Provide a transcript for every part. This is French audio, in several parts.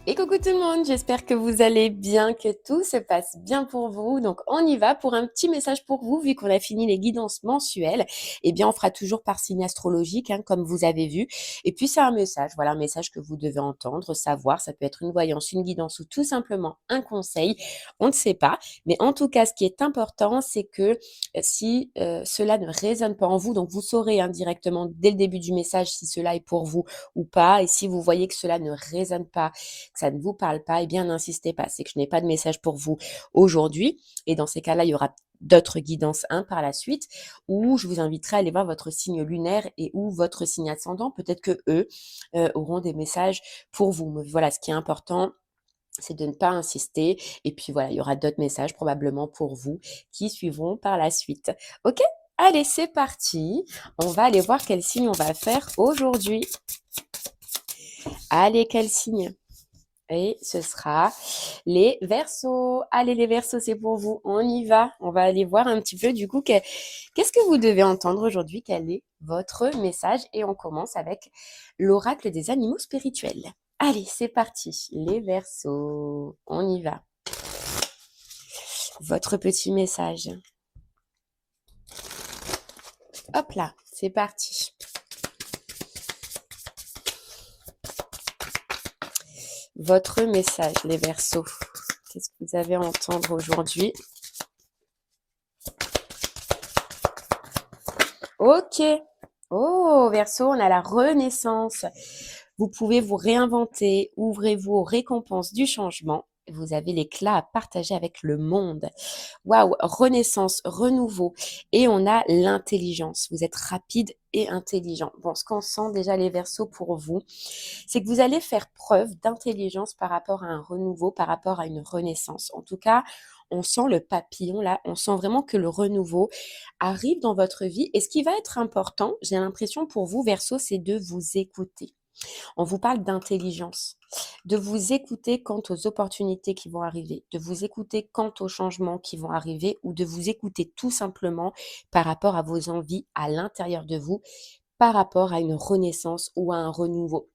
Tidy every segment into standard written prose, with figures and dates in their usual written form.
Et coucou tout le monde, j'espère que vous allez bien, que tout se passe bien pour vous. Donc on y va pour un petit message pour vous, vu qu'on a fini les guidances mensuelles. Eh bien on fera toujours par signe astrologique, hein, comme vous avez vu. Et puis c'est un message, voilà un message que vous devez entendre, savoir. Ça peut être une voyance, une guidance ou tout simplement un conseil. On ne sait pas. Mais en tout cas, ce qui est important, c'est que si cela ne résonne pas en vous, donc vous saurez indirectement dès le début du message si cela est pour vous ou pas. Et si vous voyez que cela ne résonne pas, que ça ne vous parle pas, eh bien n'insistez pas. C'est que je n'ai pas de message pour vous aujourd'hui. Et dans ces cas-là, il y aura d'autres guidances par la suite, où je vous inviterai à aller voir votre signe lunaire et ou votre signe ascendant. Peut-être que eux auront des messages pour vous. Mais voilà, ce qui est important, c'est de ne pas insister. Et puis voilà, il y aura d'autres messages probablement pour vous qui suivront par la suite. Ok? Allez, c'est parti. On va aller voir quel signe on va faire aujourd'hui. Allez, quel signe? Et ce sera les Verseaux. Allez, les Verseaux, c'est pour vous. On y va. On va aller voir un petit peu du coup qu'est-ce que vous devez entendre aujourd'hui. Quel est votre message? Et on commence avec l'oracle des animaux spirituels. Allez, c'est parti. Les Verseaux. On y va. Votre petit message. Hop là, c'est parti. Votre message, les Verseaux. Qu'est-ce que vous avez à entendre aujourd'hui? Ok. Oh, Verseau, on a la renaissance. Vous pouvez vous réinventer. Ouvrez-vous aux récompenses du changement. Vous avez l'éclat à partager avec le monde. Waouh, renaissance, renouveau. Et on a l'intelligence. Vous êtes rapide et intelligent. Bon, ce qu'on sent déjà les Verseaux pour vous, c'est que vous allez faire preuve d'intelligence par rapport à un renouveau, par rapport à une renaissance. En tout cas, on sent le papillon là, on sent vraiment que le renouveau arrive dans votre vie. Et ce qui va être important, j'ai l'impression pour vous, Verseau, c'est de vous écouter. On vous parle d'intelligence, de vous écouter quant aux opportunités qui vont arriver, de vous écouter quant aux changements qui vont arriver ou de vous écouter tout simplement par rapport à vos envies à l'intérieur de vous, par rapport à une renaissance ou à un renouveau.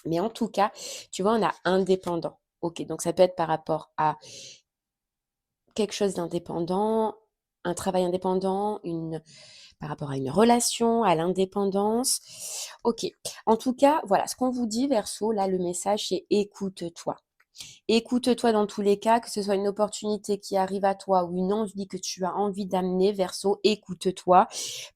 Mais en tout cas, tu vois, on a indépendant. Ok, donc ça peut être par rapport à quelque chose d'indépendant, un travail indépendant, par rapport à une relation, à l'indépendance. Ok, en tout cas, voilà, ce qu'on vous dit, Verseau, là, le message, c'est écoute-toi. Écoute-toi dans tous les cas, que ce soit une opportunité qui arrive à toi ou une envie que tu as envie d'amener, Verseau, écoute-toi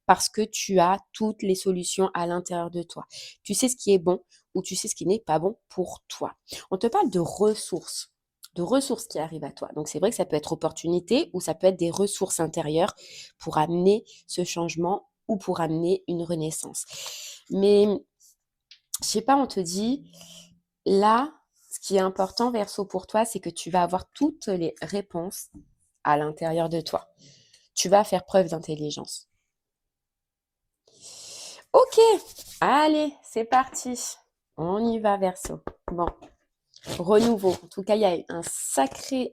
parce que tu as toutes les solutions à l'intérieur de toi. Tu sais ce qui est bon ou tu sais ce qui n'est pas bon pour toi. On te parle de ressources qui arrivent à toi. Donc c'est vrai que ça peut être opportunité ou ça peut être des ressources intérieures pour amener ce changement ou pour amener une renaissance. Mais je sais pas, on te dit là, ce qui est important, Verseau, pour toi, c'est que tu vas avoir toutes les réponses à l'intérieur de toi. Tu vas faire preuve d'intelligence. Ok, allez, c'est parti. On y va, Verseau. Bon, renouveau. En tout cas, il y a un sacré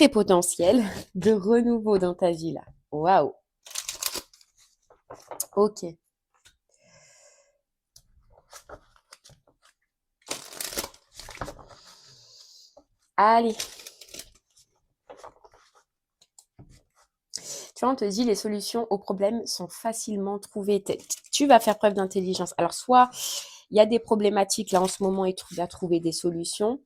potentiel de renouveau dans ta vie là. Waouh. Ok. Allez. Tu vois, on te dit les solutions aux problèmes sont facilement trouvées. Tu vas faire preuve d'intelligence. Alors, soit il y a des problématiques là en ce moment et tu vas trouver des solutions,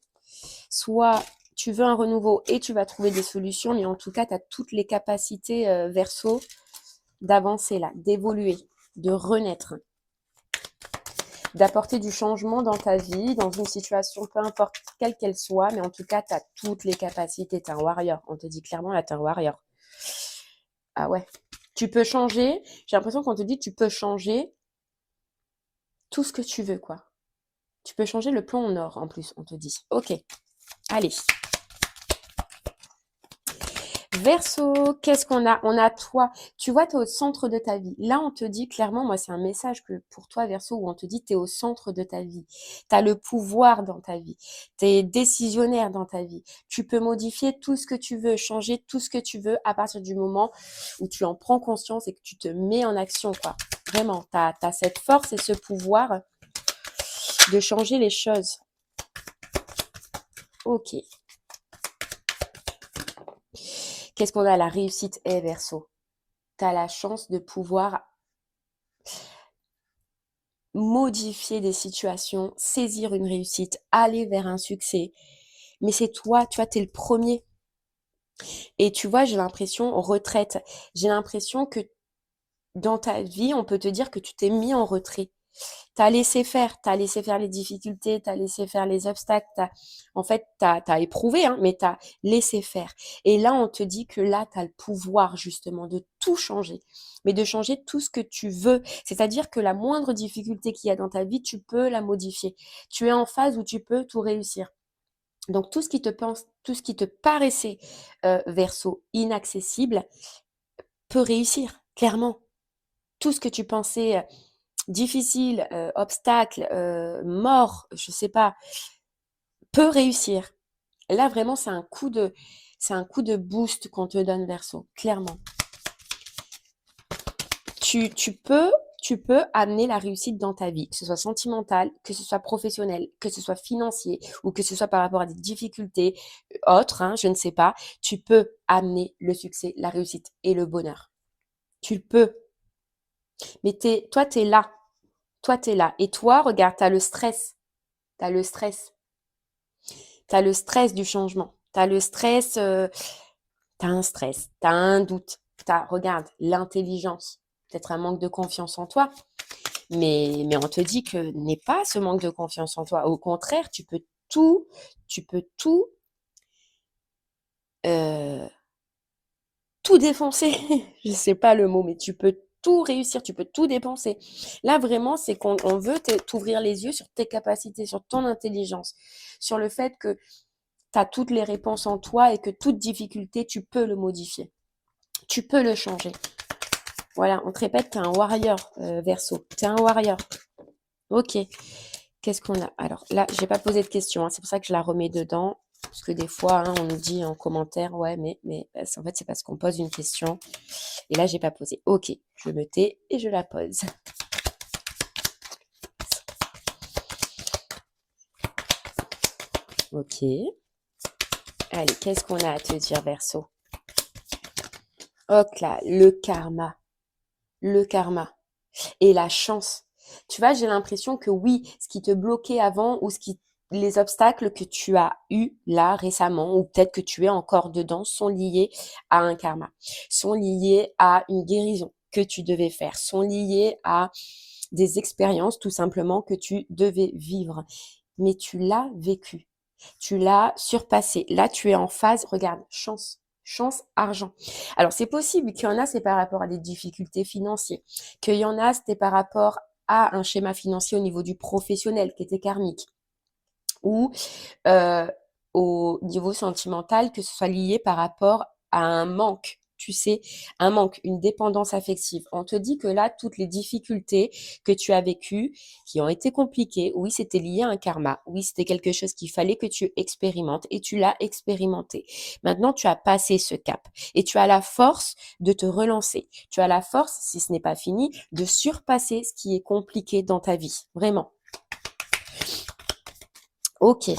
soit tu veux un renouveau et tu vas trouver des solutions, mais en tout cas, tu as toutes les capacités Verseau d'avancer là, d'évoluer, de renaître, d'apporter du changement dans ta vie, dans une situation, peu importe quelle qu'elle soit, mais en tout cas, tu as toutes les capacités. Tu es un warrior. On te dit clairement, là, tu es un warrior. Ah ouais. Tu peux changer. J'ai l'impression qu'on te dit, tu peux changer tout ce que tu veux, quoi. Tu peux changer le plan en or, en plus, on te dit. Ok. Allez. Verseau, qu'est-ce qu'on a? On a toi. Tu vois, tu es au centre de ta vie. Là, on te dit clairement, moi, c'est un message que pour toi, Verseau, où on te dit, tu es au centre de ta vie. Tu as le pouvoir dans ta vie. Tu es décisionnaire dans ta vie. Tu peux modifier tout ce que tu veux, changer tout ce que tu veux à partir du moment où tu en prends conscience et que tu te mets en action, quoi. Vraiment, tu as cette force et ce pouvoir de changer les choses. Ok. Qu'est-ce qu'on a? La réussite est Verseau. Tu as la chance de pouvoir modifier des situations, saisir une réussite, aller vers un succès. Mais c'est toi, tu vois, t'es le premier. Et tu vois, j'ai l'impression, en retraite, j'ai l'impression que dans ta vie, on peut te dire que tu t'es mis en retrait. T'as laissé faire les difficultés, t'as laissé faire les obstacles, en fait, t'as éprouvé, hein, mais t'as laissé faire. Et là, on te dit que là, t'as le pouvoir, justement, de tout changer, mais de changer tout ce que tu veux. C'est-à-dire que la moindre difficulté qu'il y a dans ta vie, tu peux la modifier. Tu es en phase où tu peux tout réussir. Donc, tout ce qui te paraissait, Verseau, inaccessible, peut réussir, clairement. Tout ce que tu pensais difficile, obstacle, mort, je sais pas, peut réussir. Là, vraiment, c'est un coup de boost qu'on te donne, Verseau, clairement. Tu, tu peux, tu peux amener la réussite dans ta vie, que ce soit sentimental, que ce soit professionnel, que ce soit financier ou que ce soit par rapport à des difficultés autres, hein, je ne sais pas. Tu peux amener le succès, la réussite et le bonheur. Tu le peux. Mais toi, tu es là. Toi, tu es là. Et toi, regarde, tu as le stress. Tu as le stress. Tu as le stress du changement. Tu as le stress, tu as un stress, tu as un doute. Regarde, l'intelligence. Peut-être un manque de confiance en toi. Mais on te dit que n'est pas ce manque de confiance en toi. Au contraire, tu peux euh, tout défoncer. Je sais pas le mot, mais tu peux tout réussir, tu peux tout dépenser. Là, vraiment, c'est qu'on veut t'ouvrir les yeux sur tes capacités, sur ton intelligence, sur le fait que tu as toutes les réponses en toi et que toute difficulté, tu peux le modifier. Tu peux le changer. Voilà, on te répète, tu es un warrior, Verseau. Tu es un warrior. Ok. Qu'est-ce qu'on a? Alors là, j'ai pas posé de question, hein, c'est pour ça que je la remets dedans. Parce que des fois, hein, on nous dit en commentaire, ouais, mais en fait, c'est parce qu'on pose une question. Et là, j'ai pas posé. Ok, je me tais et je la pose. Ok. Allez, qu'est-ce qu'on a à te dire, Verseau? Hop là, le karma. Le karma. Et la chance. Tu vois, j'ai l'impression que oui, ce qui te bloquait avant ou les obstacles que tu as eus là récemment ou peut-être que tu es encore dedans sont liés à un karma, sont liés à une guérison que tu devais faire, sont liés à des expériences tout simplement que tu devais vivre. Mais tu l'as vécu, tu l'as surpassé. Là, tu es en phase, regarde, chance. Chance, argent. Alors, c'est possible qu'il y en a, c'est par rapport à des difficultés financières, qu'il y en a, c'était par rapport à un schéma financier au niveau du professionnel qui était karmique, ou euh, au niveau sentimental, que ce soit lié par rapport à un manque. Tu sais, un manque, une dépendance affective. On te dit que là, toutes les difficultés que tu as vécues, qui ont été compliquées, oui, c'était lié à un karma. Oui, c'était quelque chose qu'il fallait que tu expérimentes et tu l'as expérimenté. Maintenant, tu as passé ce cap et tu as la force de te relancer. Tu as la force, si ce n'est pas fini, de surpasser ce qui est compliqué dans ta vie. Vraiment. Ok.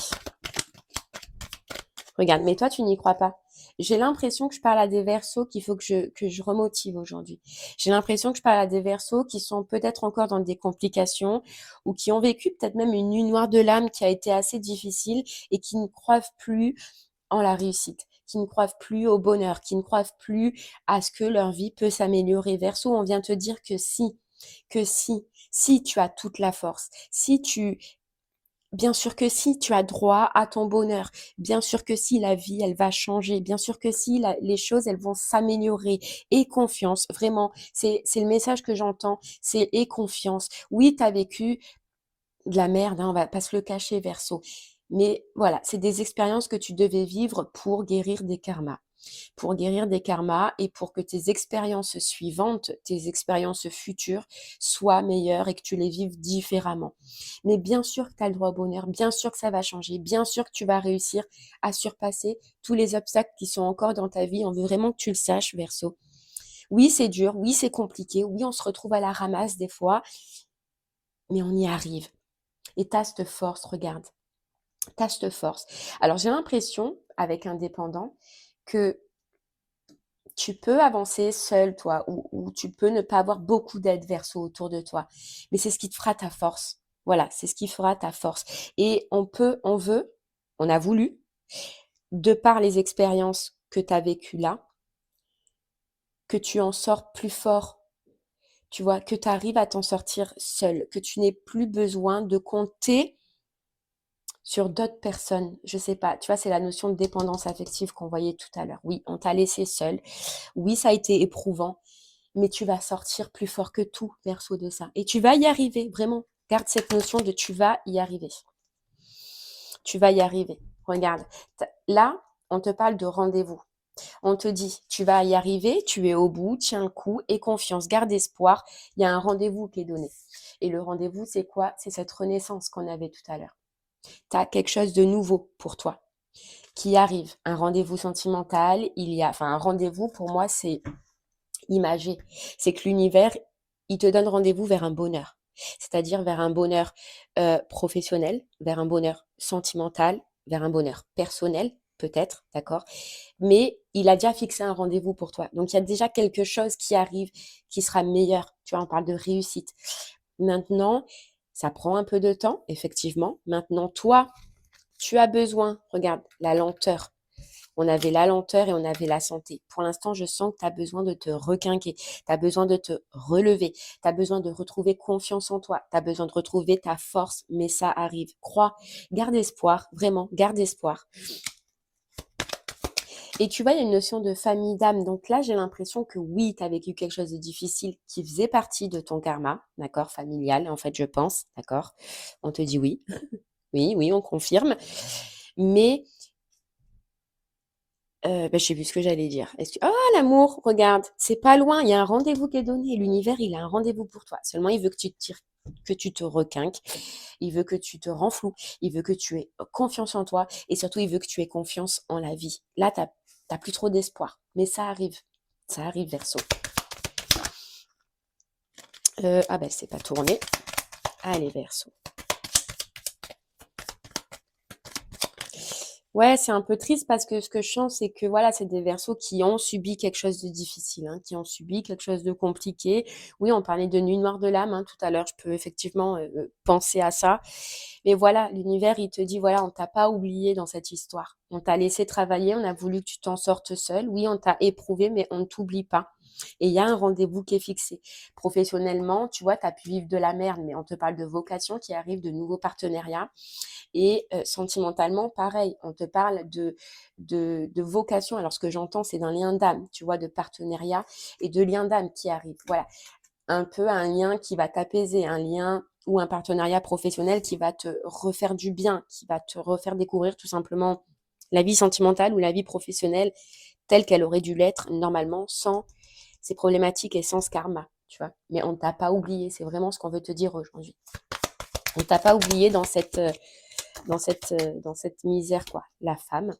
Regarde, mais toi, tu n'y crois pas. J'ai l'impression que je parle à des Verseaux qu'il faut que je remotive aujourd'hui. J'ai l'impression que je parle à des Verseaux qui sont peut-être encore dans des complications ou qui ont vécu peut-être même une nuit noire de l'âme qui a été assez difficile et qui ne croient plus en la réussite, qui ne croient plus au bonheur, qui ne croient plus à ce que leur vie peut s'améliorer. Verseau, on vient te dire que si tu as toute la force, si tu bien sûr que si, tu as droit à ton bonheur. Bien sûr que si, la vie, elle va changer. Bien sûr que si, les choses, elles vont s'améliorer. Et confiance, vraiment, c'est le message que j'entends, c'est et confiance. Oui, tu as vécu de la merde, hein, on va pas se le cacher, Verseau. Mais voilà, c'est des expériences que tu devais vivre pour guérir des karmas. Pour guérir des karmas et pour que tes expériences suivantes, tes expériences futures soient meilleures et que tu les vives différemment. Mais bien sûr que tu as le droit au bonheur, bien sûr que ça va changer, bien sûr que tu vas réussir à surpasser tous les obstacles qui sont encore dans ta vie. On veut vraiment que tu le saches, Verseau. Oui, c'est dur, oui, c'est compliqué, oui, on se retrouve à la ramasse des fois, mais on y arrive. Et t'as cette force, regarde. T'as cette force. Alors, j'ai l'impression, avec indépendant, que tu peux avancer seul, toi, ou tu peux ne pas avoir beaucoup d'aide verso autour de toi. Mais c'est ce qui te fera ta force. Voilà, c'est ce qui fera ta force. Et on veut, on a voulu, de par les expériences que tu as vécues là, que tu en sors plus fort. Tu vois, que tu arrives à t'en sortir seul, que tu n'aies plus besoin de compter sur d'autres personnes. Je sais pas, tu vois, c'est la notion de dépendance affective qu'on voyait tout à l'heure. Oui, on t'a laissé seul. Oui, ça a été éprouvant, mais tu vas sortir plus fort que tout, verso de ça. Et tu vas y arriver, vraiment. Garde cette notion de tu vas y arriver. Tu vas y arriver. Regarde, là, on te parle de rendez-vous. On te dit, tu vas y arriver, tu es au bout, tiens le coup, aie confiance, garde espoir. Il y a un rendez-vous qui est donné. Et le rendez-vous, c'est quoi? C'est cette renaissance qu'on avait tout à l'heure. Tu as quelque chose de nouveau pour toi qui arrive. Un rendez-vous sentimental, un rendez-vous pour moi, c'est imagé. C'est que l'univers, il te donne rendez-vous vers un bonheur. C'est-à-dire vers un bonheur professionnel, vers un bonheur sentimental, vers un bonheur personnel, peut-être, d'accord? Mais il a déjà fixé un rendez-vous pour toi. Donc, il y a déjà quelque chose qui arrive qui sera meilleur. Tu vois, on parle de réussite. Maintenant, ça prend un peu de temps, effectivement. Maintenant, toi, tu as besoin, regarde, la lenteur. On avait la lenteur et on avait la santé. Pour l'instant, je sens que tu as besoin de te requinquer, tu as besoin de te relever, tu as besoin de retrouver confiance en toi, tu as besoin de retrouver ta force, mais ça arrive. Crois, garde espoir, vraiment, garde espoir. Et tu vois, il y a une notion de famille d'âme. Donc là, j'ai l'impression que oui, tu as vécu quelque chose de difficile qui faisait partie de ton karma, d'accord, familial, en fait, je pense, d'accord. On te dit oui, oui, oui, on confirme. Mais je sais plus ce que j'allais dire. Ah, l'amour, regarde, c'est pas loin, il y a un rendez-vous qui est donné. L'univers, il a un rendez-vous pour toi. Seulement, il veut que tu te tires, que tu te requinques. Il veut que tu te renfloues. Il veut que tu aies confiance en toi. Et surtout, il veut que tu aies confiance en la vie. Là, t'as plus trop d'espoir. Mais ça arrive. Ça arrive, Verseau. C'est pas tourné. Allez, Verseau. Ouais, c'est un peu triste parce que ce que je sens, c'est que voilà, c'est des Verseaux qui ont subi quelque chose de difficile, hein, qui ont subi quelque chose de compliqué. Oui, on parlait de nuit noire de l'âme, hein, tout à l'heure, je peux effectivement penser à ça. Mais voilà, l'univers, il te dit, voilà, on t'a pas oublié dans cette histoire. On t'a laissé travailler, on a voulu que tu t'en sortes seul. Oui, on t'a éprouvé, mais on ne t'oublie pas. Et il y a un rendez-vous qui est fixé. Professionnellement, tu vois, tu as pu vivre de la merde, mais on te parle de vocation qui arrive, de nouveaux partenariats. Et sentimentalement, pareil, on te parle de vocation. Alors, ce que j'entends, c'est d'un lien d'âme, tu vois, de partenariat et de lien d'âme qui arrive. Voilà, un peu un lien qui va t'apaiser, un lien ou un partenariat professionnel qui va te refaire du bien, qui va te refaire découvrir tout simplement la vie sentimentale ou la vie professionnelle telle qu'elle aurait dû l'être normalement sans ces problématiques et sans ce karma, tu vois. Mais on ne t'a pas oublié, c'est vraiment ce qu'on veut te dire aujourd'hui. On ne t'a pas oublié dans cette misère, quoi. La femme.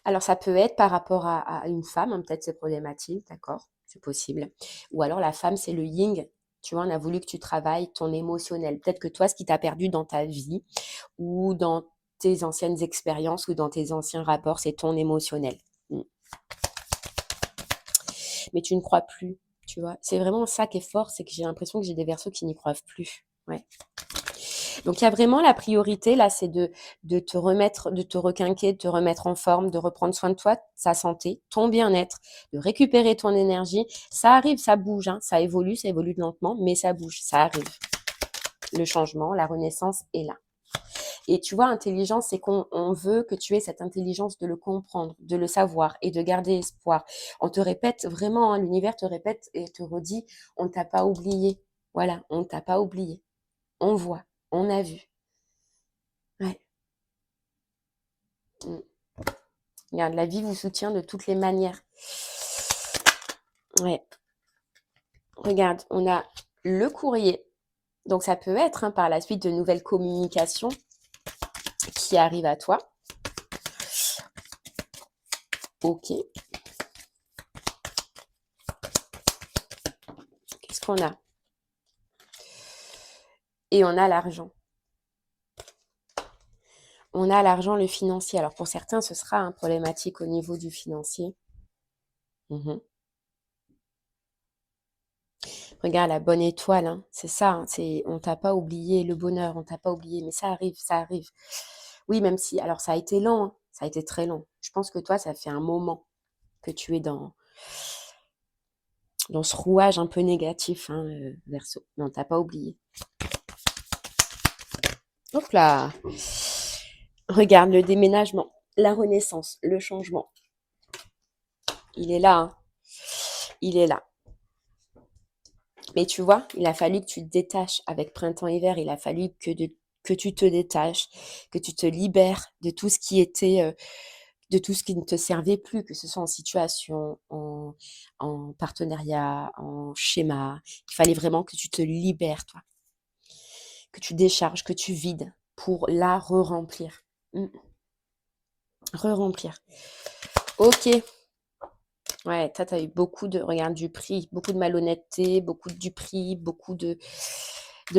Alors, ça peut être par rapport à une femme, hein, peut-être c'est problématique, d'accord, c'est possible. Ou alors, la femme, c'est le yin. Tu vois, on a voulu que tu travailles ton émotionnel. Peut-être que toi, ce qui t'a perdu dans ta vie ou dans tes anciennes expériences ou dans tes anciens rapports, c'est ton émotionnel. Mais tu ne crois plus, tu vois. C'est vraiment ça qui est fort, c'est que j'ai l'impression que j'ai des Verseaux qui n'y croient plus. Ouais. Donc il y a vraiment la priorité là, c'est de te remettre, de te requinquer, de te remettre en forme, de reprendre soin de toi, de sa santé, ton bien-être, de récupérer ton énergie. Ça arrive, ça bouge, hein, ça évolue lentement, mais ça bouge, ça arrive. Le changement, la renaissance est là. Et tu vois, intelligence, c'est qu'on veut que tu aies cette intelligence de le comprendre, de le savoir et de garder espoir. On te répète vraiment, hein, l'univers te répète et te redit, on ne t'a pas oublié. Voilà, on ne t'a pas oublié. On voit, on a vu. Ouais. Mm. Regarde, la vie vous soutient de toutes les manières. Ouais. Regarde, on a le courrier. Donc, ça peut être par la suite de nouvelles communications qui arrivent à toi. Ok. Qu'est-ce qu'on a? et on a l'argent. On a l'argent, le financier. Alors pour certains, ce sera problématique au niveau du financier. Mhm. Regarde la bonne étoile, hein. C'est ça, hein, on t'a pas oublié le bonheur, on t'a pas oublié, mais ça arrive, ça arrive. Oui, même si, alors ça a été lent, hein, ça a été très long. Je pense que toi, ça fait un moment que tu es dans ce rouage un peu négatif, hein, Verseau. Mais on t'a pas oublié. Hop là. Regarde le déménagement, la renaissance, le changement. Il est là, hein. Il est là. Mais tu vois, il a fallu que tu te détaches avec printemps-hiver. Il a fallu que tu te détaches, que tu te libères de tout ce qui était, de tout ce qui ne te servait plus, que ce soit en situation, en partenariat, en schéma. Il fallait vraiment que tu te libères, toi, que tu décharges, que tu vides pour la re-remplir. Re-remplir. Ok. Ouais, toi, t'as eu beaucoup de, regarde, du prix, beaucoup de malhonnêteté, beaucoup du prix, beaucoup de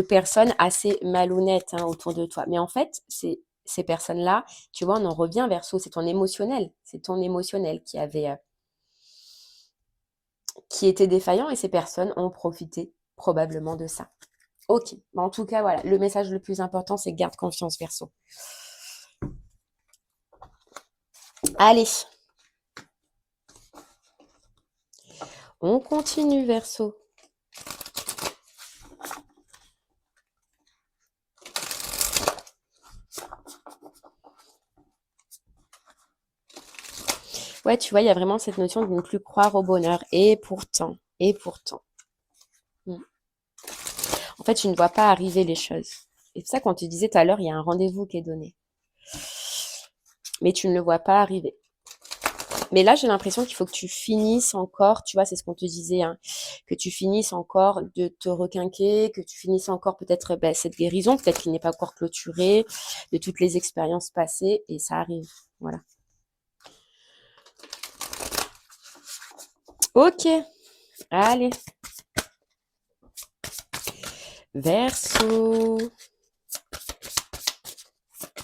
personnes assez malhonnêtes hein, autour de toi. Mais en fait, ces personnes-là, tu vois, on en revient Verseau, c'est ton émotionnel. C'est ton émotionnel qui était défaillant et ces personnes ont profité probablement de ça. Ok, mais en tout cas, voilà, le message le plus important, c'est garde confiance Verseau. Allez, on continue Verseau. Ouais, tu vois, il y a vraiment cette notion de ne plus croire au bonheur. Et pourtant, et pourtant. En fait, tu ne vois pas arriver les choses. Et c'est ça qu'on te disait tout à l'heure, il y a un rendez-vous qui est donné. Mais tu ne le vois pas arriver. Mais là, j'ai l'impression qu'il faut que tu finisses encore, tu vois, c'est ce qu'on te disait, hein, que tu finisses encore de te requinquer, que tu finisses encore peut-être cette guérison, peut-être qu'il n'est pas encore clôturé, de toutes les expériences passées, et ça arrive. Voilà. Ok, allez. Verseau.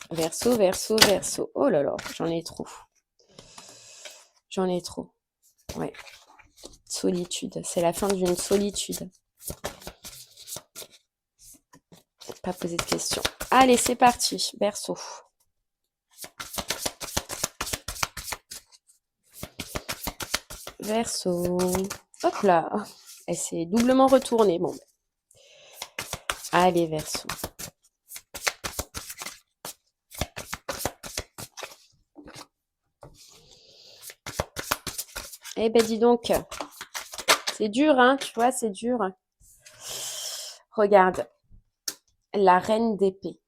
Verseau, verseau, verseau. Oh là là, j'en ai trop. J'en ai trop. Ouais. Solitude. C'est la fin d'une solitude. Pas poser de questions. Allez, c'est parti. Verseau. Verseau. Hop là. Elle s'est doublement retournée. Bon. Allez, Verseau. Eh ben, dis donc. C'est dur, hein, tu vois, c'est dur. Regarde. La reine d'épée.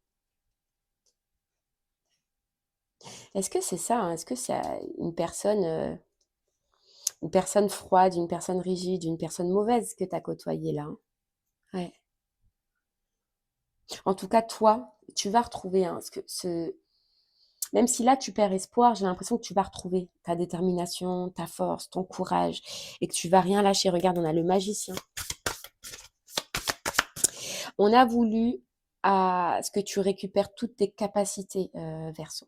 Est-ce que c'est ça, hein? Est-ce que c'est une personne froide, une personne rigide, une personne mauvaise que tu as côtoyée là, hein? Ouais. En tout cas, toi, tu vas retrouver hein, même si là tu perds espoir, j'ai l'impression que tu vas retrouver ta détermination, ta force, ton courage et que tu vas rien lâcher. Regarde, on a le magicien. On a voulu à ce que tu récupères toutes tes capacités, Verseau.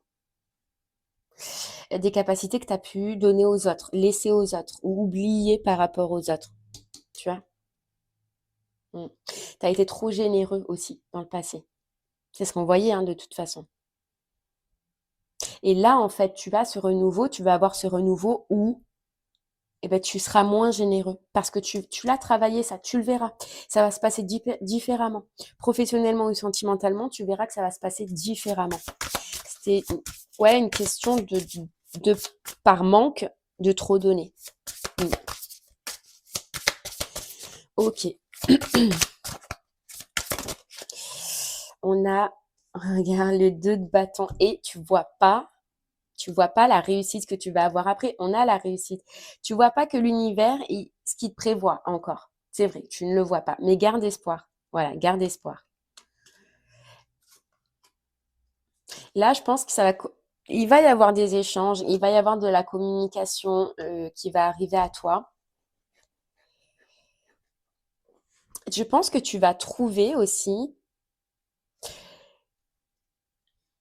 Des capacités que tu as pu donner aux autres, laisser aux autres ou oublier par rapport aux autres. Tu vois? Tu as été trop généreux aussi dans le passé. C'est ce qu'on voyait hein, de toute façon. Et là, en fait, tu vas avoir ce renouveau où eh ben, tu seras moins généreux parce que tu l'as travaillé, ça, tu le verras. Ça va se passer différemment. Professionnellement ou sentimentalement, tu verras que ça va se passer différemment. C'est ouais, une question de par manque de trop donner. Ok. On a, regarde, le 2 de bâton et tu vois pas la réussite que tu vas avoir après. On a la réussite. Tu vois pas que l'univers, ce qu'il te prévoit encore. C'est vrai, tu ne le vois pas. Mais garde espoir. Voilà, garde espoir. Là, je pense que il va y avoir des échanges, il va y avoir de la communication qui va arriver à toi. Je pense que tu vas trouver aussi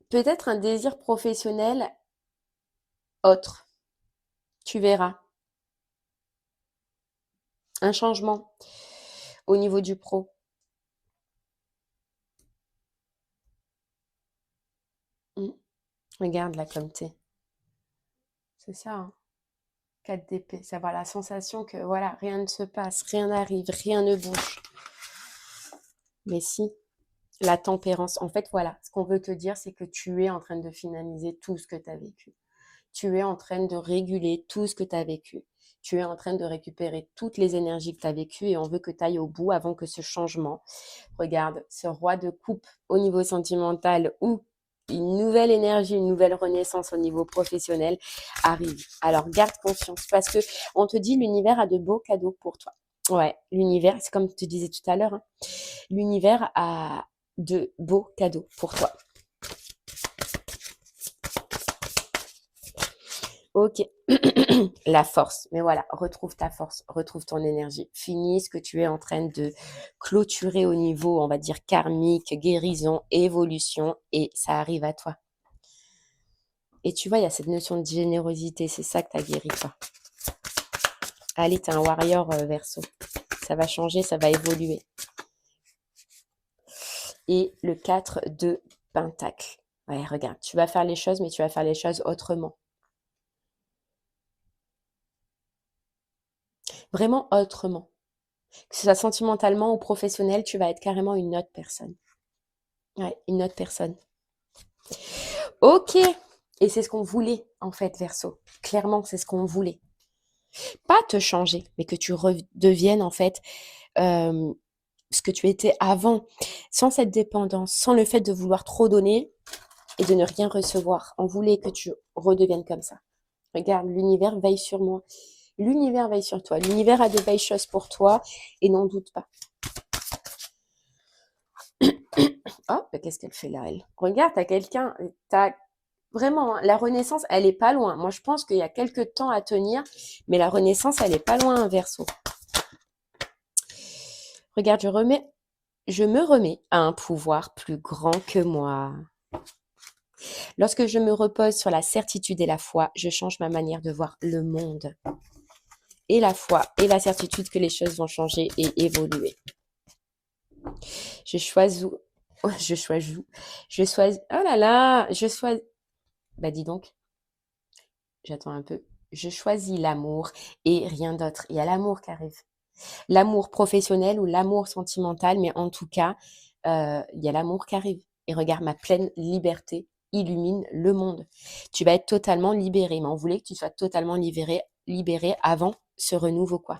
peut-être un désir professionnel autre. Tu verras. Un changement au niveau du pro. Mm. Regarde là comme t'es. C'est ça, hein. 4 d'épée. Ça va la sensation que voilà, rien ne se passe, rien n'arrive, rien ne bouge. Mais si, la tempérance. En fait, voilà, ce qu'on veut te dire, c'est que tu es en train de finaliser tout ce que tu as vécu. Tu es en train de réguler tout ce que tu as vécu. Tu es en train de récupérer toutes les énergies que tu as vécues et on veut que tu ailles au bout avant que ce changement, regarde, ce roi de coupe au niveau sentimental ou une nouvelle énergie, une nouvelle renaissance au niveau professionnel arrive. Alors garde conscience parce que on te dit l'univers a de beaux cadeaux pour toi. Ouais, l'univers, c'est comme tu disais tout à l'heure, hein, l'univers a de beaux cadeaux pour toi. Ok, la force. Mais voilà, retrouve ta force, retrouve ton énergie. Finis ce que tu es en train de clôturer au niveau, on va dire, karmique, guérison, évolution, et ça arrive à toi. Et tu vois, il y a cette notion de générosité, c'est ça que tu as guéri, toi. Allez, t'es un warrior Verseau. Ça va changer, ça va évoluer. Et le 4 de Pentacle. Ouais, regarde, tu vas faire les choses, mais tu vas faire les choses autrement. Vraiment autrement. Que ce soit sentimentalement ou professionnel, tu vas être carrément une autre personne. Ouais, une autre personne. Ok. Et c'est ce qu'on voulait, en fait, Verseau. Clairement, c'est ce qu'on voulait. Pas te changer, mais que tu redeviennes, en fait, ce que tu étais avant, sans cette dépendance, sans le fait de vouloir trop donner et de ne rien recevoir. On voulait que tu redeviennes comme ça. Regarde, l'univers veille sur moi. L'univers veille sur toi. L'univers a de belles choses pour toi et n'en doute pas. Oh, mais qu'est-ce qu'elle fait là, elle? Regarde, t'as quelqu'un, t'as vraiment, hein, la renaissance, elle est pas loin. Moi, je pense qu'il y a quelques temps à tenir, mais la renaissance, elle est pas loin, un Verseau. Regarde, je me remets à un pouvoir plus grand que moi. Lorsque je me repose sur la certitude et la foi, je change ma manière de voir le monde. Et la foi et la certitude que les choses vont changer et évoluer. Je choisis, oh, oh là là, bah dis donc, j'attends un peu. Je choisis l'amour et rien d'autre. Il y a l'amour qui arrive. L'amour professionnel ou l'amour sentimental, mais en tout cas, il y a l'amour qui arrive. Et regarde, ma pleine liberté illumine le monde. Tu vas être totalement libéré, mais on voulait que tu sois totalement libéré avant ce renouveau, quoi.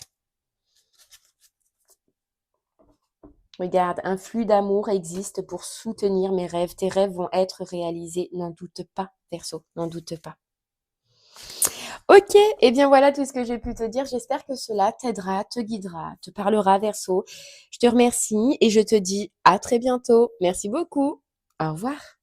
Regarde, un flux d'amour existe pour soutenir mes rêves. Tes rêves vont être réalisés. N'en doute pas, Verseau, n'en doute pas. Ok, et bien voilà tout ce que j'ai pu te dire. J'espère que cela t'aidera, te guidera, te parlera, Verseau. Je te remercie et je te dis à très bientôt. Merci beaucoup. Au revoir.